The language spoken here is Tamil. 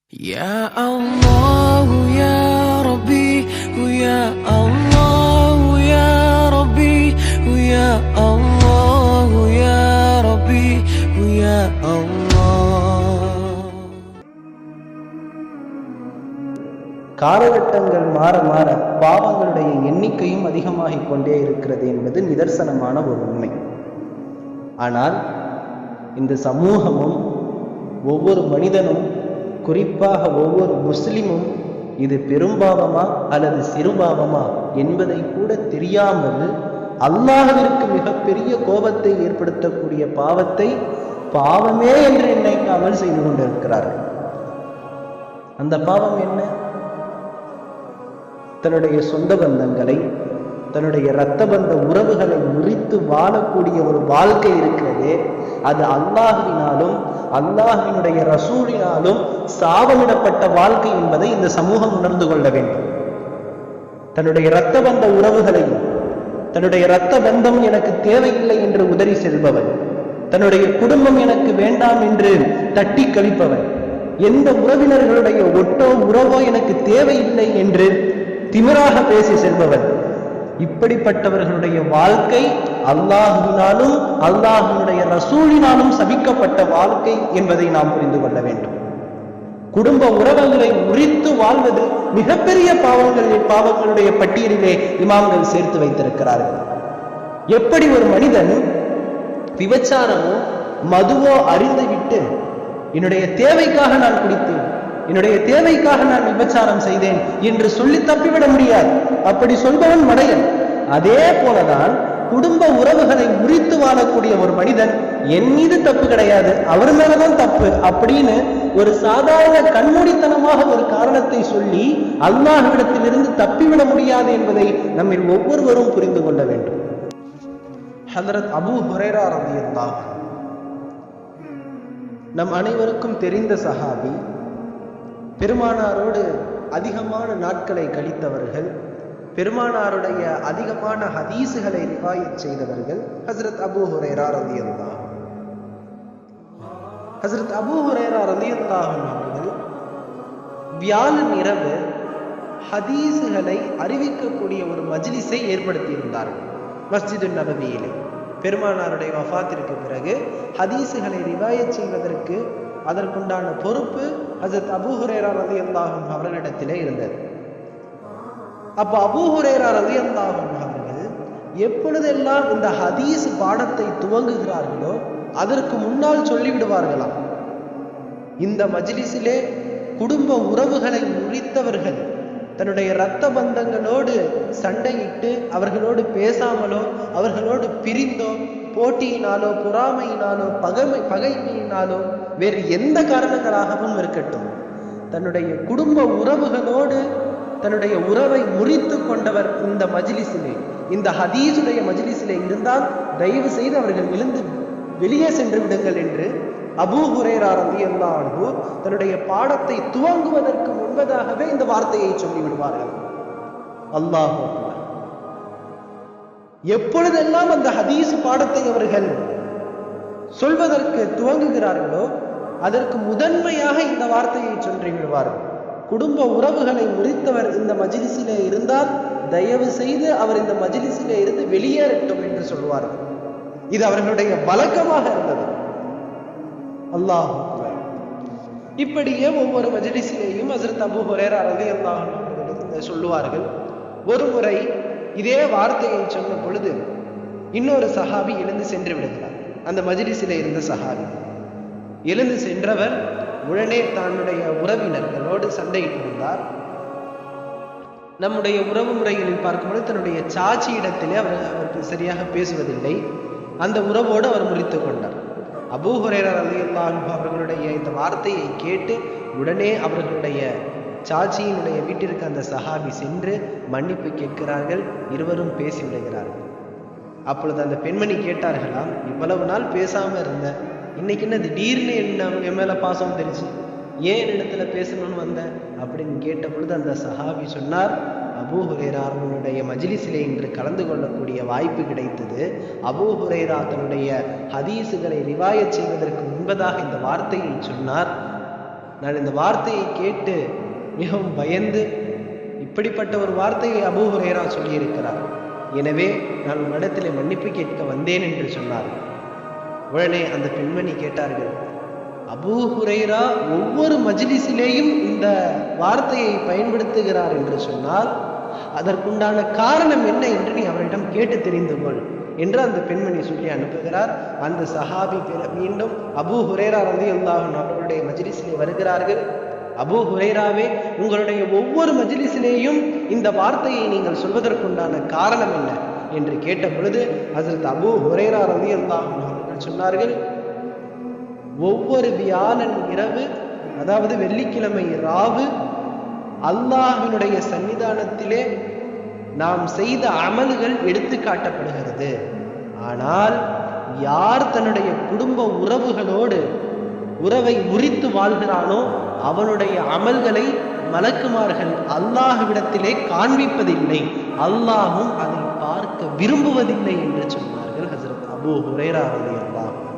Ya Allah ya Rabbi, ya Allah ya Rabbi, ya Allah ya Rabbi, ya Allah. காலகட்டங்கள் மாற மாற பாவங்களுடைய எண்ணிக்கையும் அதிகமாகிக் கொண்டே இருக்கிறது என்பது நிதர்சனமான ஒரு உண்மை. ஆனால் இந்த சமூகமும் ஒவ்வொரு மனிதனும், குறிப்பாக ஒவ்வொரு முஸ்லிமும் இது பெரும்பாவமா அல்லது சிறுபாவமா என்பதை கூட தெரியாமல் அல்லாஹ்விற்கு மிகப்பெரிய கோபத்தை ஏற்படுத்தக்கூடிய பாவத்தை பாவமே என்று நினைக்காமல் செய்து கொண்டிருக்கிறார்கள். அந்த பாவம் என்ன? தன்னுடைய சொந்த பந்தங்களை, தன்னுடைய இரத்த பந்த உறவுகளை முறித்து வாழக்கூடிய ஒரு வாழ்க்கை இருக்கிறதே, அது அல்லாஹ்வினாலும் அல்லாஹ்வினுடைய ரசூலினாலும் சாபமிடப்பட்ட வாழ்க்கை என்பதை இந்த சமூகம் உணர்ந்து கொள்ள வேண்டும். தன்னுடைய இரத்த பந்த உறவுகளையும், தன்னுடைய இரத்த பந்தம் எனக்கு தேவையில்லை என்று உதறி செல்பவன், தன்னுடைய குடும்பம் எனக்கு வேண்டாம் என்று தட்டி கழிப்பவன், எந்த உறவினர்களுடைய ஒட்டோ உறவோ எனக்கு தேவையில்லை என்று திமிராக பேசி செல்பவன், இப்படிப்பட்டவர்களுடைய வாழ்க்கை அல்லாஹ்வினாலும் அல்லாஹ்வினுடைய ரசூலினாலும் சபிக்கப்பட்ட வாழ்க்கை என்பதை நாம் புரிந்து கொள்ள வேண்டும். குடும்ப உறவுகளை முறித்து வாழ்வது மிகப்பெரிய பாவங்களுடைய பட்டியலிலே இமாம்கள் சேர்த்து வைத்திருக்கிறார்கள். எப்படி ஒரு மனிதன் விபச்சாரமோ மதுவோ அறிந்துவிட்டு என்னுடைய தேவைக்காக நான் குடித்தேன், என்னுடைய தேவைக்காக நான் விபச்சாரம் செய்தேன் என்று சொல்லி தப்பிவிட முடியாது. அப்படி சொல்பவன் மடையன். அதே போலதான் குடும்ப உறவுகளை முறித்து வாழக்கூடிய ஒரு மனிதன், என் மீது தப்பு கிடையாது, அவர் மேலதான் தப்பு அப்படின்னு ஒரு சாதாரண கண்மூடித்தனமாக ஒரு காரணத்தை சொல்லி அல்லாஹ்விடத்திலிருந்து தப்பிவிட முடியாது என்பதை நம்மில் ஒவ்வொருவரும் புரிந்து கொள்ள வேண்டும். ஹஜ்ரத் அபூ ஹுரைரா ரலியல்லாஹு அன்ஹு நம் அனைவருக்கும் தெரிந்த சஹாபி, பெருமானாரோடு அதிகமான நாட்களை கழித்தவர்கள், பெருமானாருடைய அதிகமான ஹதீசுகளை ரிவாயத் செய்தவர்கள் ஹஜ்ரத் அபூ ஹுரைரா ரலியல்லாஹு அன்ஹு. ஹஜ்ரத் அபூ ஹுரைரா ரலியல்லாஹு அன்ஹு அவர்கள் வியாழன் இரவு ஹதீசுகளை அறிவிக்கக்கூடிய ஒரு மஜ்லிஸை ஏற்படுத்தி இருந்தார்கள் மஸ்ஜிது நபவியிலே. பெருமானாருடைய வஃபாத்திற்கு பிறகு ஹதீசுகளை ரிவாயத் செய்வதற்கு அதற்குண்டான பொறுப்பு ஹஜ்ரத் அபூ ஹுரைரா ரலியல்லாஹு அன்ஹு அவர்களிடத்திலே இருந்தது. அப்ப அபூ ஹுரைரா ரலியல்லாஹு அன்ஹு அவர்கள் எப்பொழுதெல்லாம் இந்த ஹதீஸ் பாடத்தை துவங்குகிறார்களோ அதற்கு முன்னால் சொல்லிவிடுவார்களாம், இந்த மஜ்லிஸிலே குடும்ப உறவுகளை முறித்தவர்கள், தன்னுடைய இரத்த பந்தங்களோடு சண்டையிட்டு அவர்களோடு பேசாமலோ அவர்களோடு பிரிந்தோ போட்டியினாலோ பொறாமையினாலோ பகைமையினாலோ வேறு எந்த காரணங்களாகவும் இருக்கட்டும், தன்னுடைய குடும்ப உறவுகளோடு தன்னுடைய உறவை முறித்து கொண்டவர் இந்த மஜ்லிஸிலே, இந்த ஹதீஸுடைய மஜ்லிஸிலே இருந்தால் தயவு செய்து அவர்கள் எழுந்து வெளியே சென்று விடுங்கள் என்று அபூ ஹுரைரா ரலியல்லாஹு அன்ஹு தன்னுடைய பாடத்தை துவங்குவதற்கு முன்பதாகவே இந்த வார்த்தையை சொல்லி விடுவார்கள். அல்லாஹ் அக்பர். எப்பொழுதெல்லாம் அந்த ஹதீஸ் பாடத்தை அவர்கள் சொல்வதற்கு துவங்குகிறார்களோ அதற்கு முதன்மையாக இந்த வார்த்தையை சொல்லி விடுவார்கள். குடும்ப உறவுகளை முறித்தவர் இந்த மஜ்லிஸிலே இருந்தால் தயவு செய்து அவர் இந்த மஜ்லிஸிலே இருந்து வெளியேறட்டும் என்று சொல்வார்கள். இது அவர்களுடைய வழக்கமாக இருந்தது. அல்லாஹ் அக்பர். இப்படியே ஒவ்வொரு மஜ்லிஸிலேயும் ஹஜ்ரத் அபூ ஹுரைரா ரலியல்லாஹு அன்ஹு சொல்லுவார்கள். ஒரு முறை இதே வார்த்தையை சொன்ன பொழுது இன்னொரு சஹாபி எழுந்து சென்று விடுகிறார். அந்த மஜ்லிஸிலே இருந்த சஹாபி எழுந்து சென்றவர் உடனே தன்னுடைய உறவினர்களோடு சண்டையிட்டு இருந்தார். நம்முடைய உறவு முறைகளில் பார்க்கும்போது தன்னுடைய சாட்சி இடத்திலே அவருக்கு சரியாக பேசுவதில்லை. அந்த உறவோடு அவர் முறித்து கொண்டார். அபூ ஹுரைரா ரலியல்லாஹு அன்ஹு அவர்களுடைய இந்த வார்த்தையை கேட்டு உடனே அவர்களுடைய சாட்சியினுடைய வீட்டிற்கு அந்த சஹாபி சென்று மன்னிப்பு கேட்கிறார்கள். இருவரும் பேசி விடுகிறார்கள். அப்பொழுது அந்த பெண்மணி கேட்டார்களாம், இவ்வளவு நாள் பேசாம இருந்த, இன்னைக்கு என்ன திடீர்னு என் மேல பாசம் தெரிச்சு, ஏன் என்னிடத்துல பேசணும்னு வந்த அப்படின்னு கேட்ட பொழுது அந்த சஹாபி சொன்னார், அபூ ஹுரைரா அவர்களுடைய மஜ்லிஸிலே இன்று கலந்து கொள்ளக்கூடிய வாய்ப்பு கிடைத்தது. அபூ ஹுரைரா தன்னுடைய ஹதீசுகளை ரிவாயத் செய்வதற்கு முன்பதாக இந்த வார்த்தையை சொன்னார், நான் இந்த வார்த்தையை கேட்டு மிகவும் பயந்து, இப்படிப்பட்ட ஒரு வார்த்தையை அபூ ஹுரைரா சொல்லியிருக்கிறார், எனவே நான் உன்னிடத்திலே மன்னிப்பு கேட்க வந்தேன் என்று சொன்னார். உடனே அந்த பெண்மணி கேட்டார்கள், அபூ ஹுரைரா ஒவ்வொரு மஜ்லிஸிலேயும் இந்த வார்த்தையை பயன்படுத்துகிறார் என்று சொன்னால் அதற்குண்டான காரணம் என்ன என்று நீ அவரிடம் கேட்டு தெரிந்து கொள் என்று அந்த பெண்மணி சொல்லி அனுப்புகிறார். அந்த சஹாபி மீண்டும் அபூ ஹுரைரா ரலியல்லாஹு அன்ஹு அவர்களுடைய மஜ்லிஸிலே வருகிறார்கள். அபூ ஹுரைராவே, உங்களுடைய ஒவ்வொரு மஜ்லிஸிலேயும் இந்த வார்த்தையை நீங்கள் சொல்வதற்குண்டான காரணம் என்ன என்று கேட்ட பொழுது ஹஜ்ரத் அபூ ஹுரைரா ரலியல்லாஹு அன்ஹு அவர்கள் சொன்னார்கள், ஒவ்வொரு வியாழன் இரவு, அதாவது வெள்ளிக்கிழமை ராவு, அல்லாஹ்வினுடைய சன்னிதானத்திலே நாம் செய்த அமல்கள் எடுத்து காட்டப்படுகிறது. ஆனால் யார் தன்னுடைய குடும்ப உறவுகளோடு உறவை முறித்து வாழ்கிறானோ அவனுடைய அமல்களை மலக்குமார்கள் அல்லாஹ்விடத்திலே காண்பிப்பதில்லை, அல்லாஹும் அதை பார்க்க விரும்புவதில்லை என்று சொன்னார்கள் ஹஜ்ரத் அபூ ஹுரைரா ரலியல்லாஹு அன்ஹு.